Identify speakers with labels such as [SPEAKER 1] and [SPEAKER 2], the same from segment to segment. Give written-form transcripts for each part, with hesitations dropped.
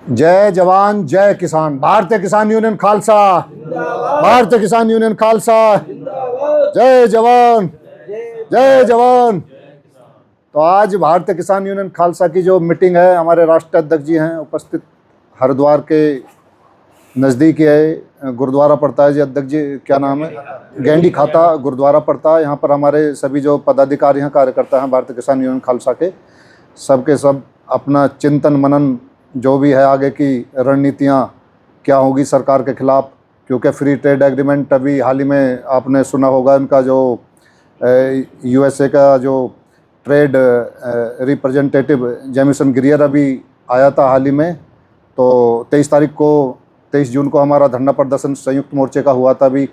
[SPEAKER 1] जय जवान जय किसान। भारतीय किसान यूनियन खालसा, भारतीय किसान यूनियन खालसा। जय जवान जय जवान। तो आज भारतीय किसान यूनियन खालसा की जो मीटिंग है, हमारे राष्ट्रीय अध्यक्ष जी हैं उपस्थित। हरिद्वार के नज़दीक है, गुरुद्वारा पड़ता है जी। अध्यक्ष जी क्या नाम है? गेंडी खाता गुरुद्वारा पड़ता है। यहाँ पर हमारे सभी जो पदाधिकारी हैं, कार्यकर्ता हैं भारतीय किसान यूनियन खालसा के, सबके सब अपना चिंतन मनन जो भी है, आगे की रणनीतियाँ क्या होगी सरकार के खिलाफ। क्योंकि फ्री ट्रेड एग्रीमेंट अभी हाल ही में आपने सुना होगा, इनका जो यूएसए का जो ट्रेड रिप्रेजेंटेटिव जेमिसन ग्रियर अभी आया था हाल ही में। तो 23 जून को हमारा धरना प्रदर्शन संयुक्त मोर्चे का हुआ था अभी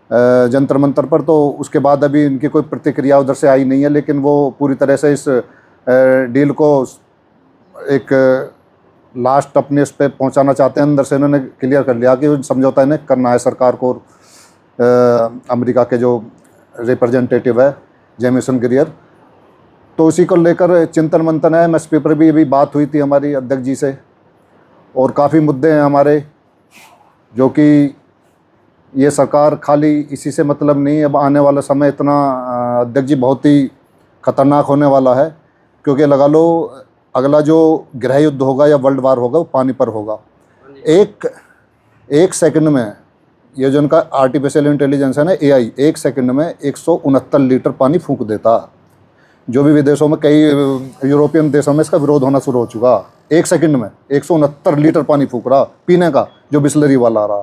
[SPEAKER 1] जंतर मंतर पर। तो उसके बाद अभी इनकी कोई प्रतिक्रिया उधर से आई नहीं है, लेकिन वो पूरी तरह से इस डील को एक लास्ट अपने इस पे पहुंचाना चाहते हैं। अंदर से इन्होंने क्लियर कर लिया कि समझौता इन्हें करना है सरकार को। अमेरिका के जो रिप्रेजेंटेटिव है जेमिसन ग्रियर, तो उसी को लेकर चिंतन मंथन है। एमएसपी पर भी अभी बात हुई थी हमारी अध्यक्ष जी से, और काफ़ी मुद्दे हैं हमारे, जो कि ये सरकार खाली इसी से मतलब नहीं। अब आने वाला समय इतना अध्यक्ष जी बहुत ही खतरनाक होने वाला है, क्योंकि लगा लो अगला जो गृह युद्ध होगा या वर्ल्ड वार होगा वो पानी पर होगा। एक सेकंड में ये जो उनका आर्टिफिशियल इंटेलिजेंस है ना, एआई, एक सेकंड में 169 लीटर पानी फूंक देता। जो भी विदेशों में, कई यूरोपियन देशों में इसका विरोध होना शुरू हो चुका। एक सेकंड में 169 लीटर पानी फूंक रहा पीने का, जो बिस्लरी वाला आ रहा।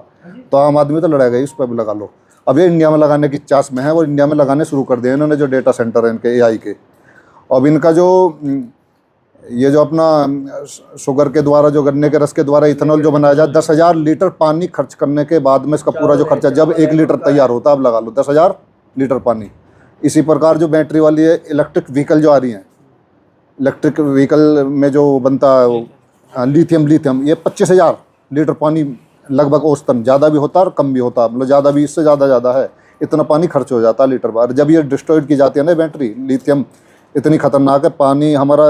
[SPEAKER 1] तो आम आदमी तो लड़ेगा ही, उस पर भी लगा लो। अब ये इंडिया में लगाने की चास में है, वो इंडिया में लगाने शुरू कर दिए इन्होंने, जो डेटा सेंटर है इनके एआई के। अब इनका जो ये जो अपना शुगर के द्वारा, जो गन्ने के रस के द्वारा इथेनॉल जो बनाया जाए, 10,000 लीटर पानी खर्च करने के बाद में इसका पूरा जो खर्चा, जब 1 लीटर तैयार होता है, अब लगा लो 10,000 लीटर पानी। इसी प्रकार जो बैटरी वाली है इलेक्ट्रिक व्हीकल जो आ रही हैं, इलेक्ट्रिक व्हीकल में जो बनता है लिथियम, ये 25,000 लीटर पानी लगभग औसतन, ज़्यादा भी होता है और कम भी होता है, मतलब ज़्यादा भी, इससे ज़्यादा है, इतना पानी खर्च हो जाता है लीटर बार। जब ये डिस्ट्रॉयड की जाती है ना बैटरी, लिथियम इतनी खतरनाक है, पानी हमारा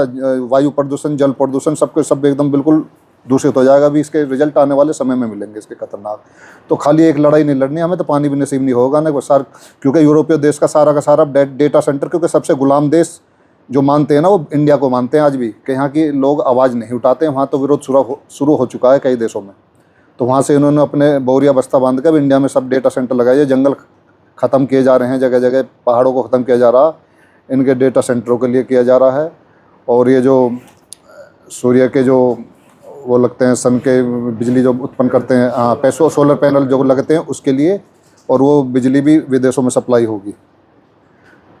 [SPEAKER 1] वायु प्रदूषण, जल प्रदूषण, सब एकदम बिल्कुल दूषित हो जाएगा। अभी इसके रिजल्ट आने वाले समय में मिलेंगे इसके खतरनाक। तो खाली एक लड़ाई नहीं लड़नी हमें, तो पानी भी नसीब नहीं होगा ना सर, क्योंकि यूरोपीय देश का सारा डेटा सेंटर, क्योंकि सबसे गुलाम देश जो मानते हैं ना, वो इंडिया को मानते हैं आज भी, कि यहाँ की लोग आवाज़ नहीं उठाते हैं। वहाँ तो विरोध शुरू हो चुका है कई देशों में। तो वहाँ से इन्होंने अपने बोरिया बस्ता बांध कर इंडिया में सब डेटा सेंटर लगाए। जंगल ख़त्म किए जा रहे हैं, जगह जगह पहाड़ों को ख़त्म किया जा रहा, इनके डेटा सेंटरों के लिए किया जा रहा है। और ये जो सूर्य के जो वो लगते हैं, सन के बिजली जो उत्पन्न करते हैं, पैसों सोलर पैनल जो लगते हैं उसके लिए, और वो बिजली भी विदेशों में सप्लाई होगी।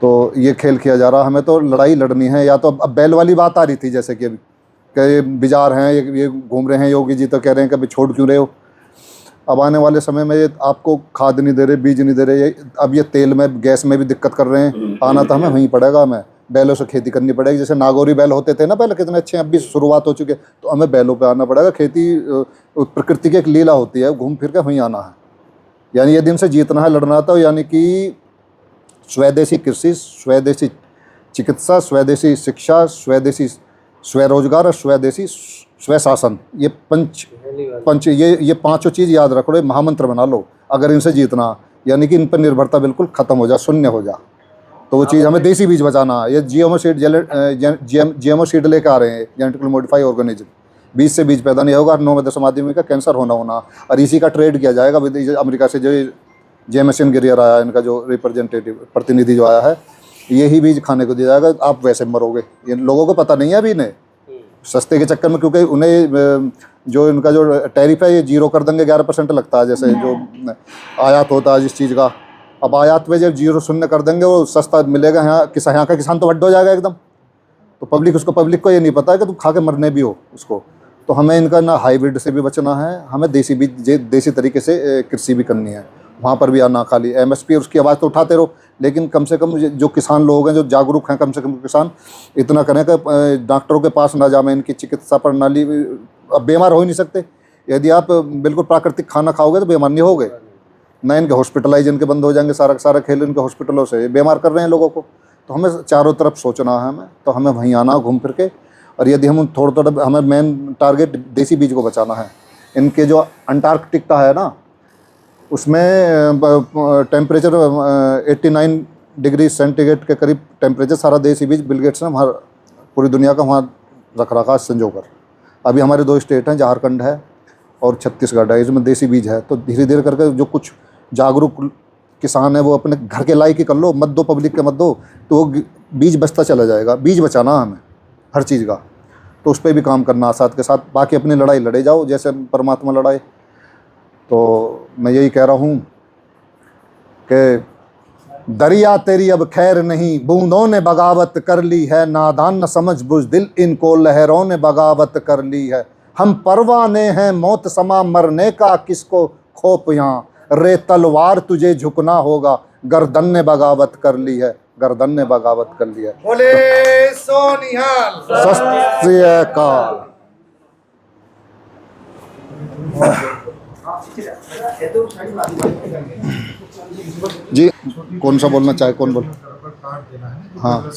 [SPEAKER 1] तो ये खेल किया जा रहा। हमें तो लड़ाई लड़नी है। या तो अब बैल वाली बात आ रही थी, जैसे कि अभी कि बिजार हैं, ये घूम रहे हैं, योगी जी तो कह रहे हैं कि अभी छोड़ क्यों रहे हो। अब आने वाले समय में ये आपको खाद नहीं दे रहे, बीज नहीं दे रहे, अब ये तेल में, गैस में भी दिक्कत कर रहे हैं। आना तो हमें वहीं पड़ेगा, हमें बैलों से खेती करनी पड़ेगी। जैसे नागौरी बैल होते थे ना पहले, कितने अच्छे, अब भी शुरुआत हो चुकी है, तो हमें बैलों पे आना पड़ेगा। खेती प्रकृति की एक लीला होती है, घूम फिर के वहीं आना है। यानी ये दिन से जीतना है, लड़ना था। यानी कि स्वदेशी कृषि, स्वदेशी चिकित्सा, स्वदेशी शिक्षा, स्वदेशी स्वरोजगार और स्वदेशी स्वशासन, ये ये पांचों चीज़ याद रखो, महामंत्र बना लो। अगर इनसे जीतना, यानी कि इन पर निर्भरता बिल्कुल ख़त्म हो जा, शून्य हो जा। तो वो चीज़ हमें देसी बीज बचाना। ये जीएमओ सीड लेकर आ रहे हैं, जेनेटिकली मॉडिफाई ऑर्गेनिज्म। बीज से बीज पैदा नहीं होगा, 9 आदमी का कैंसर होना, और इसी का ट्रेड किया जाएगा अमेरिका से। जो जेमिसन ग्रियर आया, इनका जो रिप्रेजेंटेटिव प्रतिनिधि जो आया है, यही बीज खाने को दिया जाएगा। आप वैसे मरोगे। ये लोगों को पता नहीं है अभी इन्हें, सस्ते के चक्कर में, क्योंकि उन्हें जो इनका जो टैरिफ है ये 0 कर देंगे, 11% लगता है, जैसे जो आयात होता है जिस चीज़ का। अब आयात पे जब 0 शून्य कर देंगे, वो सस्ता मिलेगा। यहाँ का किसान तो वड्ड हो जाएगा एकदम। तो पब्लिक को ये नहीं पता है कि तुम खा के मरने भी हो उसको। तो हमें इनका ना हाइब्रिड से भी बचना है, हमें देसी बीज, देसी तरीके से कृषि भी करनी है। वहाँ पर भी आना, खाली एमएसपी उसकी आवाज़ तो उठाते रहो, लेकिन कम से कम जो किसान लोग हैं, जो जागरूक हैं, कम से कम किसान इतना करें कि डॉक्टरों के पास ना जाए। इनकी चिकित्सा प्रणाली, अब बीमार हो ही नहीं सकते। यदि आप बिल्कुल प्राकृतिक खाना खाओगे तो बीमार नहीं होगे ना। इनके हॉस्पिटलाइज इनके बंद हो जाएंगे, सारा खेल इनके हॉस्पिटलों से बीमार कर रहे हैं लोगों को। तो हमें चारों तरफ सोचना है हमें, तो हमें वहीं आना घूम फिर के। और यदि हम थोड़ा थोड़ा, हमें मेन टारगेट देसी बीज को बचाना है। इनके जो अंटार्कटिका है ना, उसमें टेम्परेचर 89 डिग्री सेंटीग्रेड के करीब टेम्परेचर, सारा देसी बीज बिल गेट्स ने वहाँ पूरी दुनिया का वहाँ रख रखा संजो कर। अभी हमारे 2 स्टेट हैं, झारखंड है और छत्तीसगढ़ है, इसमें देसी बीज है। तो धीरे धीरे करके जो कुछ जागरूक किसान है वो अपने घर के लायक ही कर लो, मत दो पब्लिक के मत दो, तो वो बीज बचता चला जाएगा। बीज बचाना हमें हर चीज़ का, तो उस पर भी काम करना साथ के साथ। बाकी अपनी लड़ाई लड़े जाओ जैसे परमात्मा लड़ाए। तो मैं यही कह रहा हूँ कि दरिया तेरी अब खैर नहीं, बूंदों ने बगावत कर ली है, नादान न समझ बुज़दिल इनको लहरों ने बगावत कर ली है। हम परवाने हैं मौत समा मरने का, किसको खोप यहाँ रे तलवार तुझे झुकना होगा, गर्दन ने बगावत कर ली है, गर्दन ने बगावत कर ली है।
[SPEAKER 2] बोले सोनिहाल।
[SPEAKER 1] सत श्री अकाल। जी, कौन सा बोलना चाहे, कौन बोल? हाँ।